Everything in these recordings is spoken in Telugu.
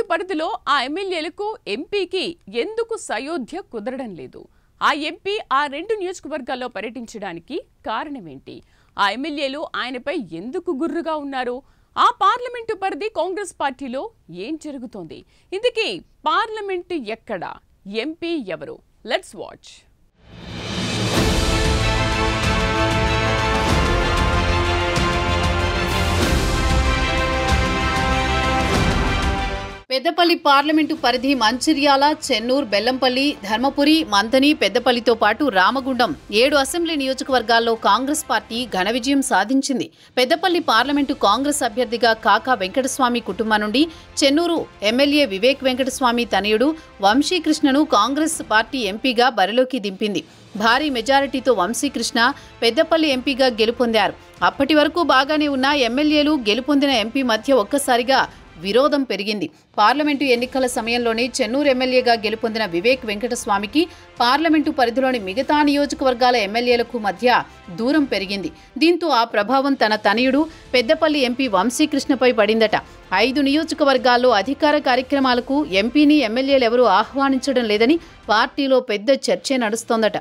పరిధిలో ఆ ఎమ్మెల్యేలకు ఎంపీకి ఎందుకు సయోధ్య కుదరడం లేదు? ఆ ఎంపీ ఆ రెండు నియోజకవర్గాల్లో పర్యటించడానికి కారణమేంటి? ఆ ఎమ్మెల్యేలు ఆయనపై ఎందుకు గుర్రుగా ఉన్నారు? ఆ పార్లమెంటు పరిధి కాంగ్రెస్ పార్టీలో ఏం జరుగుతోంది? ఇందుకీ పార్లమెంటు ఎక్కడ? ఎంపీ ఎవరు? Let's watch. పెద్దపల్లి పార్లమెంటు పరిధి మంచిర్యాల, చెన్నూరు, బెల్లంపల్లి, ధర్మపురి, మంథని, పెద్దపల్లితో పాటు రామగుండం 7 అసెంబ్లీ నియోజకవర్గాల్లో కాంగ్రెస్ పార్టీ ఘన విజయం సాధించింది. పెద్దపల్లి పార్లమెంటు కాంగ్రెస్ అభ్యర్థిగా కాకా వెంకటస్వామి కుటుంబం నుండి చెన్నూరు ఎమ్మెల్యే వివేక్ వెంకటస్వామి తనయుడు వంశీకృష్ణను కాంగ్రెస్ పార్టీ ఎంపీగా బరిలోకి దింపింది. భారీ మెజారిటీతో వంశీకృష్ణ పెద్దపల్లి ఎంపీగా గెలుపొందారు. అప్పటి వరకు బాగానే ఉన్న ఎమ్మెల్యేలు, గెలుపొందిన ఎంపీ మధ్య ఒక్కసారిగా విరోధం పెరిగింది. పార్లమెంటు ఎన్నికల సమయంలోనే చెన్నూరు ఎమ్మెల్యేగా గెలుపొందిన వివేక్ వెంకటస్వామికి పార్లమెంటు పరిధిలోని మిగతా నియోజకవర్గాల ఎమ్మెల్యేలకు మధ్య దూరం పెరిగింది. దీంతో ఆ ప్రభావం తన తనయుడు పెద్దపల్లి ఎంపీ వంశీకృష్ణపై పడిందట. 5 నియోజకవర్గాల్లో అధికార కార్యక్రమాలకు ఎంపీని ఎమ్మెల్యేలెవరూ ఆహ్వానించడం లేదని పార్టీలో పెద్ద చర్చే నడుస్తోందట.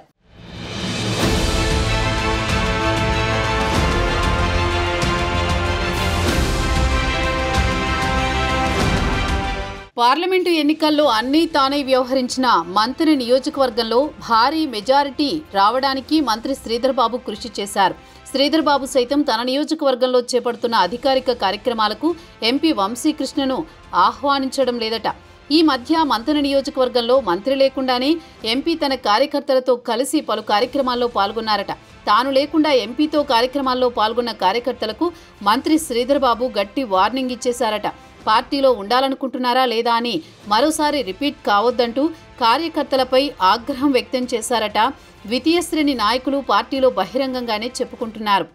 పార్లమెంటు ఎన్నికల్లో అన్నీ తానే వ్యవహరించిన మంత్రి నియోజకవర్గంలో భారీ మెజారిటీ రావడానికి మంత్రి శ్రీధర్ బాబు కృషి చేశారు. శ్రీధర్ బాబు సైతం తన నియోజకవర్గంలో చేపడుతున్న అధికారిక కార్యక్రమాలకు ఎంపీ వంశీకృష్ణను ఆహ్వానించడం లేదట. ఈ మధ్య మంథని నియోజకవర్గంలో మంత్రి లేకుండానే ఎంపీ తన కార్యకర్తలతో కలిసి పలు కార్యక్రమాల్లో పాల్గొన్నారట. తాను లేకుండా ఎంపీతో కార్యక్రమాల్లో పాల్గొన్న కార్యకర్తలకు మంత్రి శ్రీధర్ బాబు గట్టి వార్నింగ్ ఇచ్చేశారట. పార్టీలో ఉండాలనుకుంటున్నారా లేదా అని మరోసారి రిపీట్ కావద్దంటూ కార్యకర్తలపై ఆగ్రహం వ్యక్తం చేశారట. ద్వితీయ శ్రేణి నాయకులు పార్టీలో బహిరంగంగానే చెప్పుకుంటున్నారు.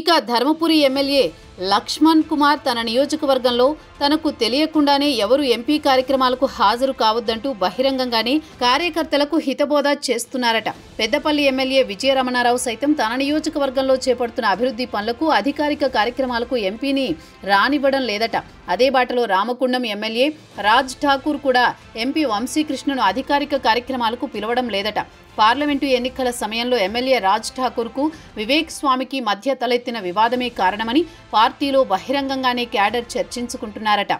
ఇక ధర్మపురి ఎమ్మెల్యే లక్ష్మణ్ కుమార్ తన నియోజకవర్గంలో తనకు తెలియకుండానే ఎవరు ఎంపీ కార్యక్రమాలకు హాజరు కావద్దంటూ బహిరంగంగానే కార్యకర్తలకు హితబోధ చేస్తున్నారట. పెద్దపల్లి ఎమ్మెల్యే విజయరమణారావు సైతం తన నియోజకవర్గంలో చేపడుతున్న అభివృద్ధి పనులకు, అధికారిక కార్యక్రమాలకు ఎంపీని రానివ్వడం లేదట. అదే బాటలో రామగుండం ఎమ్మెల్యే రాజ్ ఠాకూర్ కూడా ఎంపీ వంశీకృష్ణను అధికారిక కార్యక్రమాలకు పిలవడం లేదట. పార్లమెంటు ఎన్నికల సమయంలో ఎమ్మెల్యే రాజ్ ఠాకూర్కు వివేక్ స్వామికి మధ్య తలెత్తిన వివాదమే కారణమని పార్టీలో బహిరంగంగానే క్యాడర్ చర్చించుకుంటున్నారట.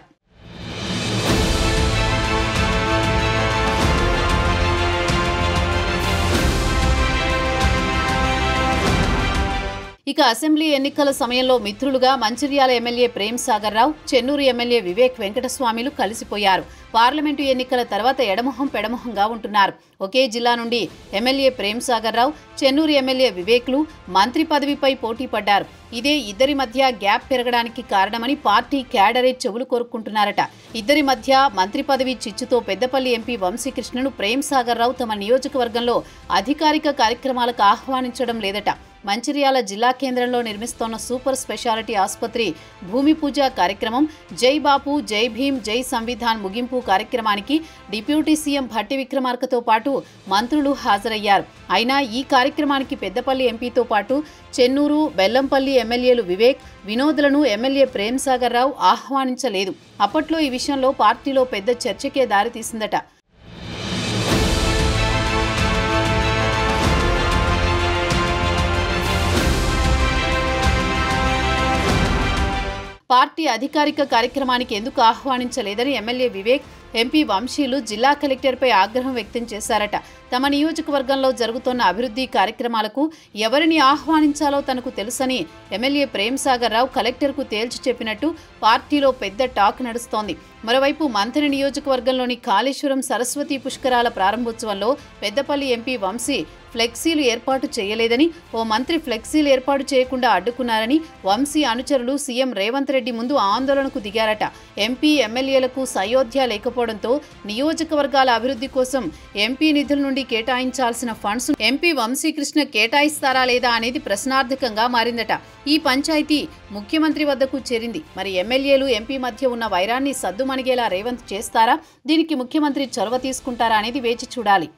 ఇక అసెంబ్లీ ఎన్నికల సమయంలో మిత్రులుగా మంచిర్యాల ఎమ్మెల్యే ప్రేమ్ సాగర్ రావు, చెన్నూరు ఎమ్మెల్యే వివేక్ వెంకటస్వామిలు కలిసిపోయారు. పార్లమెంటు ఎన్నికల తర్వాత ఎడమొహం పెడమొహంగా ఉంటున్నారు. ఒకే జిల్లా నుండి ఎమ్మెల్యే ప్రేమ్ సాగర్ రావు, చెన్నూరు ఎమ్మెల్యే వివేక్లు మంత్రి పదవిపై పోటీ పడ్డారు. ఇదే ఇద్దరి మధ్య గ్యాప్ పెరగడానికి కారణమని పార్టీ క్యాడరే చెవులు కోరుకుంటున్నారట. ఇద్దరి మధ్య మంత్రి పదవి చిచ్చుతో పెద్దపల్లి ఎంపీ వంశీకృష్ణను ప్రేమ్ సాగర్ రావు తమ నియోజకవర్గంలో అధికారిక కార్యక్రమాలకు ఆహ్వానించడం లేదట. మంచిర్యాల జిల్లా కేంద్రంలో నిర్మిస్తోన్న సూపర్ స్పెషాలిటీ ఆసుపత్రి భూమి పూజ కార్యక్రమం, జై బాపు, జై భీమ్, జై సంవిధాన్ ముగింపు కార్యక్రమానికి డిప్యూటీ సీఎం భట్టి విక్రమార్కతో పాటు మంత్రులు హాజరయ్యారు. అయినా ఈ కార్యక్రమానికి పెద్దపల్లి ఎంపీతో పాటు చెన్నూరు, బెల్లంపల్లి ఎమ్మెల్యేలు వివేక్, వినోద్లను ఎమ్మెల్యే ప్రేమ్ సాగర్ రావు ఆహ్వానించలేదు. అప్పట్లో ఈ విషయంలో పార్టీలో పెద్ద చర్చకే దారితీసిందట. పార్టీ అధికారిక కార్యక్రమానికి ఎందుకు ఆహ్వానించలేదని ఎమ్మెల్యే వివేక్, ఎంపీ వంశీలు జిల్లా కలెక్టర్పై ఆగ్రహం వ్యక్తం చేశారట. తమ నియోజకవర్గంలో జరుగుతున్న అభివృద్ధి కార్యక్రమాలకు ఎవరిని ఆహ్వానించాలో తనకు తెలుసని ఎమ్మెల్యే ప్రేమ్ సాగర్ రావు కలెక్టర్కు తేల్చి చెప్పినట్టు పార్టీలో పెద్ద టాక్ నడుస్తోంది. మరోవైపు మంథని నియోజకవర్గంలోని కాళేశ్వరం సరస్వతి పుష్కరాల ప్రారంభోత్సవంలో పెద్దపల్లి ఎంపీ వంశీ ఫ్లెక్సీలు ఏర్పాటు చేయలేదని, ఓ మంత్రి ఫ్లెక్సీలు ఏర్పాటు చేయకుండా అడ్డుకున్నారని వంశీ అనుచరులు సీఎం రేవంత్ రెడ్డి ముందు ఆందోళనకు దిగారట. ఎంపీ, ఎమ్మెల్యేలకు సయోధ్య లేకపోవడంతో నియోజకవర్గాల అభివృద్ధి కోసం ఎంపీ నిధుల నుండి కేటాయించాల్సిన ఫండ్స్ ఎంపీ వంశీకృష్ణ కేటాయిస్తారా లేదా అనేది ప్రశ్నార్థకంగా మారిందట. ఈ పంచాయతీ ముఖ్యమంత్రి వద్దకు చేరింది. మరి ఎమ్మెల్యేలు, ఎంపీ మధ్య ఉన్న వైరాన్ని సద్దుమణిగేలా రేవంత్ చేస్తారా? దీనికి ముఖ్యమంత్రి చొరవ తీసుకుంటారా అనేది వేచి చూడాలి.